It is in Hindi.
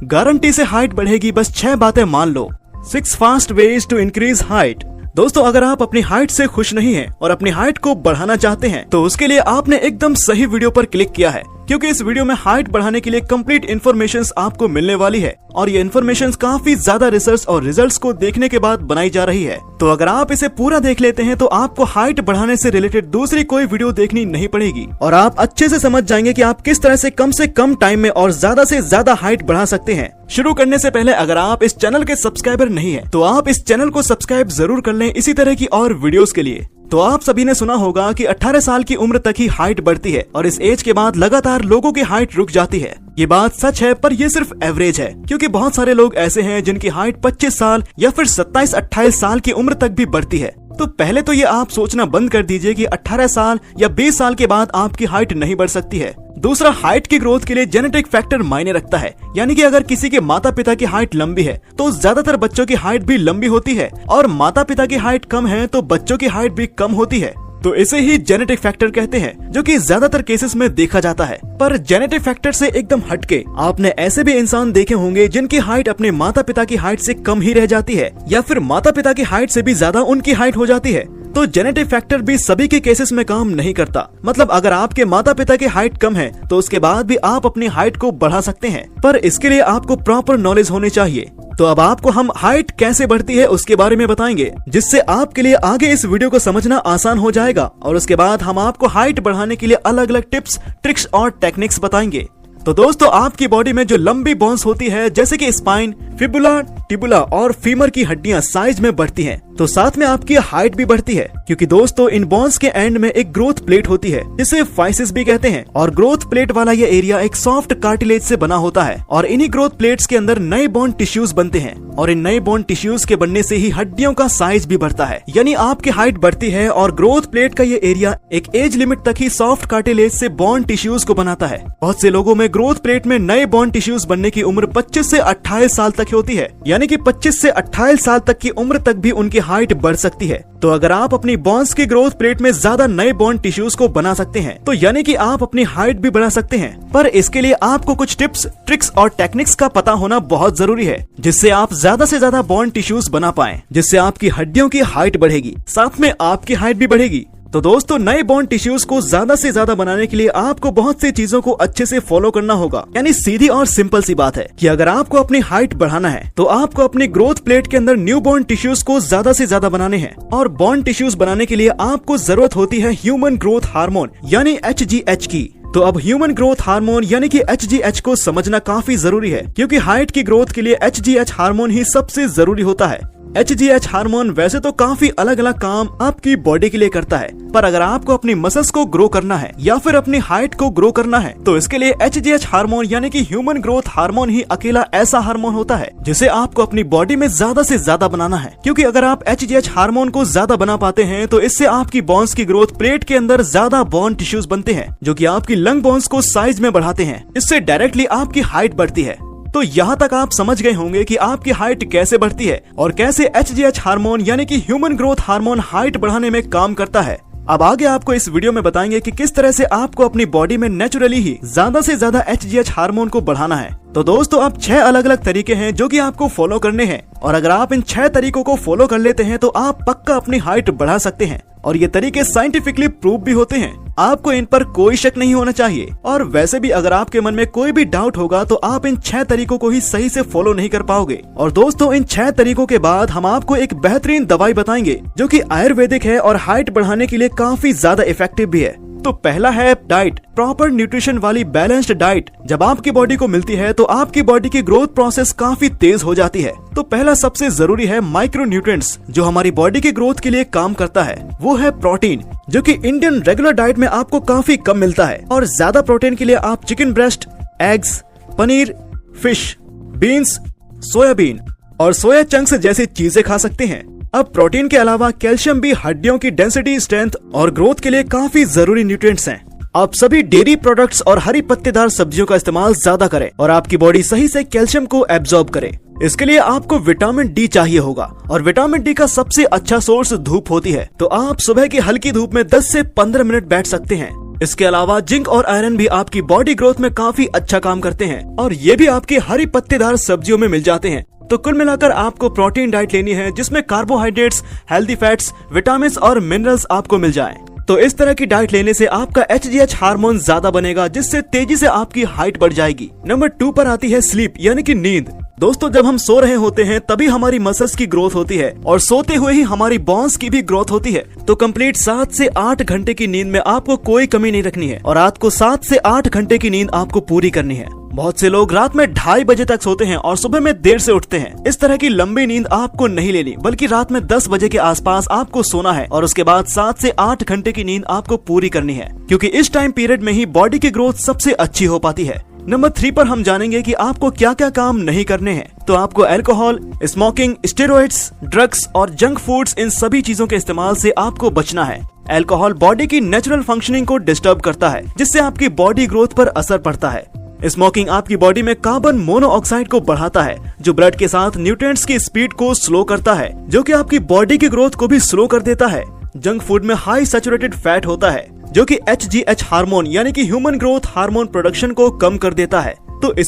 गारंटी से हाइट बढ़ेगी, बस 6 बातें मान लो। 6 fast ways to increase height. दोस्तों, अगर आप अपनी हाइट से खुश नहीं हैं और अपनी हाइट को बढ़ाना चाहते हैं तो उसके लिए आपने एकदम सही वीडियो पर क्लिक किया है, क्योंकि इस वीडियो में हाइट बढ़ाने के लिए कंप्लीट इन्फॉर्मेशंस आपको मिलने वाली है और ये इन्फॉर्मेशंस काफी ज्यादा रिसर्च और रिजल्ट्स को देखने के बाद बनाई जा रही है। तो अगर आप इसे पूरा देख लेते हैं तो आपको हाइट बढ़ाने से रिलेटेड दूसरी कोई वीडियो देखनी नहीं पड़ेगी और आप अच्छे से समझ जाएंगे कि आप किस तरह से कम टाइम में और ज्यादा से ज्यादा हाइट बढ़ा सकते हैं। शुरू करने से पहले अगर आप इस चैनल के सब्सक्राइबर नहीं है तो आप इस चैनल को सब्सक्राइब जरूर कर लें इसी तरह की और वीडियोस के लिए। तो आप सभी ने सुना होगा कि 18 साल की उम्र तक ही हाइट बढ़ती है और इस एज के बाद लगातार लोगों की हाइट रुक जाती है। ये बात सच है, पर ये सिर्फ एवरेज है, क्योंकि बहुत सारे लोग ऐसे हैं जिनकी हाइट 25 साल या फिर 27-28 साल की उम्र तक भी बढ़ती है। तो पहले तो ये आप सोचना बंद कर दीजिए कि 18 साल या 20 साल के बाद आपकी हाइट नहीं बढ़ सकती है। दूसरा, हाइट की ग्रोथ के लिए जेनेटिक फैक्टर मायने रखता है, यानी कि अगर किसी के माता पिता की हाइट लंबी है तो ज्यादातर बच्चों की हाइट भी लंबी होती है और माता पिता की हाइट कम है तो बच्चों की हाइट भी कम होती है। तो इसे ही जेनेटिक फैक्टर कहते हैं, जो कि ज्यादातर केसेस में देखा जाता है। पर जेनेटिक फैक्टर से एकदम हटके आपने ऐसे भी इंसान देखे होंगे जिनकी हाइट अपने माता पिता की हाइट से कम ही रह जाती है या फिर माता पिता की हाइट से भी ज्यादा उनकी हाइट हो जाती है। तो जेनेटिक फैक्टर भी सभी के केसेस में काम नहीं करता। मतलब अगर आपके माता पिता की हाइट कम है तो उसके बाद भी आप अपनी हाइट को बढ़ा सकते हैं, पर इसके लिए आपको प्रॉपर नॉलेज होनी चाहिए। तो अब आपको हम हाइट कैसे बढ़ती है उसके बारे में बताएंगे, जिससे आपके लिए आगे इस वीडियो को समझना आसान हो जाएगा और उसके बाद हम आपको हाइट बढ़ाने के लिए अलग अलग टिप्स, ट्रिक्स और टेक्निक्स बताएंगे। तो दोस्तों, आपकी बॉडी में जो लंबी बोन्स होती है जैसे कि स्पाइन, फिबुला, टिबुला और फीमर की हड्डियां साइज में बढ़ती हैं, तो साथ में आपकी हाइट भी बढ़ती है, क्योंकि दोस्तों इन बोन्स के एंड में एक ग्रोथ प्लेट होती है जिसे फाइसिस भी कहते हैं और ग्रोथ प्लेट वाला ये एरिया एक सॉफ्ट कार्टिलेज से बना होता है और इन्हीं ग्रोथ प्लेट्स के अंदर नए बोन टिश्यूज बनते हैं और इन नए बोन टिश्यूज के बनने से ही हड्डियों का साइज भी बढ़ता है, यानी आपकी हाइट बढ़ती है और ग्रोथ प्लेट का ये एरिया एक एज लिमिट तक ही सॉफ्ट कार्टिलेज से बोन टिश्यूज को बनाता है। बहुत से लोगों में ग्रोथ प्लेट में नए बोन टिश्यूज बनने की उम्र 25 से 28 साल तक होती है, यानी कि 25 से 28 साल तक की उम्र तक भी उनकी हाइट बढ़ सकती है। तो अगर आप अपनी बोन्स की ग्रोथ प्लेट में ज्यादा नए बोन टिश्यूज को बना सकते हैं तो यानी कि आप अपनी हाइट भी बढ़ा सकते हैं। पर इसके लिए आपको कुछ टिप्स, ट्रिक्स और टेक्निक्स का पता होना बहुत जरूरी है, जिससे आप ज्यादा से ज्यादा बोन टिश्यूज बना पाएं, जिससे आपकी हड्डियों की हाइट बढ़ेगी, साथ में आपकी हाइट भी बढ़ेगी। तो दोस्तों, नए बोन टिश्यूज को ज्यादा से ज्यादा बनाने के लिए आपको बहुत सी चीजों को अच्छे से फॉलो करना होगा। यानी सीधी और सिंपल सी बात है कि अगर आपको अपनी हाइट बढ़ाना है तो आपको अपनी ग्रोथ प्लेट के अंदर न्यू बोन टिश्यूज को ज्यादा से ज्यादा बनाने हैं और बोन टिश्यूज बनाने के लिए आपको जरूरत होती है ह्यूमन ग्रोथ हार्मोन यानी HGH की। तो अब ह्यूमन ग्रोथ हार्मोन यानी कि HGH को समझना काफी जरूरी है, क्योंकि हाइट की ग्रोथ के लिए HGH हार्मोन ही सबसे जरूरी होता है। HGH हार्मोन वैसे तो काफी अलग अलग काम आपकी बॉडी के लिए करता है, पर अगर आपको अपनी मसल्स को ग्रो करना है या फिर अपनी हाइट को ग्रो करना है तो इसके लिए HGH हार्मोन यानी कि ह्यूमन ग्रोथ हार्मोन ही अकेला ऐसा हार्मोन होता है जिसे आपको अपनी बॉडी में ज्यादा से ज्यादा बनाना है। क्योंकि अगर आप HGH हार्मोन को ज्यादा बना पाते हैं तो इससे आपकी बोन्स की ग्रोथ प्लेट के अंदर ज्यादा बोन टिश्यूज बनते हैं, जो कि आपकी लंग बोन्स को साइज में बढ़ाते हैं। इससे डायरेक्टली आपकी हाइट बढ़ती है। तो यहाँ तक आप समझ गए होंगे कि आपकी हाइट कैसे बढ़ती है और कैसे HGH हार्मोन यानी कि ह्यूमन ग्रोथ हार्मोन हाइट बढ़ाने में काम करता है। अब आगे आपको इस वीडियो में बताएंगे कि किस तरह से आपको अपनी बॉडी में नेचुरली ही ज्यादा से ज्यादा HGH हार्मोन को बढ़ाना है। तो दोस्तों, अब 6 अलग अलग तरीके हैं जो कि आपको फॉलो करने हैं और अगर आप इन 6 तरीकों को फॉलो कर लेते हैं तो आप पक्का अपनी हाइट बढ़ा सकते हैं और ये तरीके साइंटिफिकली प्रूव भी होते हैं। आपको इन पर कोई शक नहीं होना चाहिए और वैसे भी अगर आपके मन में कोई भी डाउट होगा तो आप इन 6 तरीकों को ही सही से फॉलो नहीं कर पाओगे। और दोस्तों, इन 6 तरीकों के बाद हम आपको एक बेहतरीन दवाई बताएंगे जो कि आयुर्वेदिक है और हाइट बढ़ाने के लिए काफी ज्यादा इफेक्टिव भी है। तो पहला है डाइट, प्रॉपर न्यूट्रिशन वाली बैलेंस्ड डाइट। जब आपकी बॉडी को मिलती है तो आपकी बॉडी की ग्रोथ प्रोसेस काफी तेज हो जाती है। तो पहला सबसे जरूरी है माइक्रो न्यूट्रिएंट्स, जो हमारी बॉडी की ग्रोथ के लिए काम करता है। वो है प्रोटीन, जो कि इंडियन रेगुलर डाइट में आपको काफी कम मिलता है और ज्यादा प्रोटीन के लिए आप chicken breast, eggs, paneer, fish, beans, soybean और सोया चंक्स जैसी चीजें खा सकते हैं। अब प्रोटीन के अलावा कैल्शियम भी हड्डियों की डेंसिटी, स्ट्रेंथ और ग्रोथ के लिए काफी जरूरी न्यूट्रिएंट्स हैं। आप सभी डेयरी प्रोडक्ट्स और हरी पत्तेदार सब्जियों का इस्तेमाल ज्यादा करें और आपकी बॉडी सही से कैल्शियम को एब्जॉर्ब करे। इसके लिए आपको विटामिन डी चाहिए होगा और विटामिन डी का सबसे अच्छा सोर्स धूप होती है। तो आप सुबह की हल्की धूप में 10 से 15 मिनट बैठ सकते हैं इसके अलावा जिंक और आयरन भी आपकी बॉडी ग्रोथ में काफी अच्छा काम करते हैं और ये भी आपकी हरी पत्तेदार सब्जियों में मिल जाते हैं। तो कुल मिलाकर आपको प्रोटीन डाइट लेनी है जिसमें कार्बोहाइड्रेट्स, हेल्दी फैट्स, विटामिन और मिनरल्स आपको मिल जाएं। तो इस तरह की डाइट लेने से आपका HGH हार्मोन ज्यादा बनेगा जिससे तेजी से आपकी हाइट बढ़ जाएगी। नंबर 2 पर आती है स्लीप यानी कि नींद। दोस्तों जब हम सो रहे होते हैं तभी हमारी मसल्स की ग्रोथ होती है और सोते हुए ही हमारी बोन्स की भी ग्रोथ होती है। तो कंप्लीट 7 से 8 घंटे की नींद में आपको कोई कमी नहीं रखनी है और रात को 7 से 8 घंटे की नींद आपको पूरी करनी है। बहुत से लोग रात में 2:30 बजे तक सोते हैं और सुबह में देर से उठते हैं। इस तरह की लंबी नींद आपको नहीं लेनी, बल्कि रात में 10 बजे के आसपास आपको सोना है और उसके बाद 7 से 8 घंटे की नींद आपको पूरी करनी है, क्योंकि इस टाइम पीरियड में ही बॉडी की ग्रोथ सबसे अच्छी हो पाती है। नंबर 3 पर हम जानेंगे कि आपको क्या क्या काम नहीं करने हैं। तो आपको अल्कोहल, स्मोकिंग, स्टेरॉइड्स, ड्रग्स और जंक फूड्स, इन सभी चीजों के इस्तेमाल से आपको बचना है। अल्कोहल बॉडी की नेचुरल फंक्शनिंग को डिस्टर्ब करता है जिससे आपकी बॉडी ग्रोथ पर असर पड़ता है। स्मोकिंग आपकी बॉडी में कार्बन मोनोऑक्साइड को बढ़ाता है जो ब्लड के साथ न्यूट्रिएंट्स की स्पीड को स्लो करता है, जो कि आपकी बॉडी की ग्रोथ को भी स्लो कर देता है। जंक फूड में हाई सैचुरेटेड फैट होता है जो कि HGH हार्मोन यानी कि ह्यूमन ग्रोथ हार्मोन प्रोडक्शन को कम कर देता है। तो इसलिए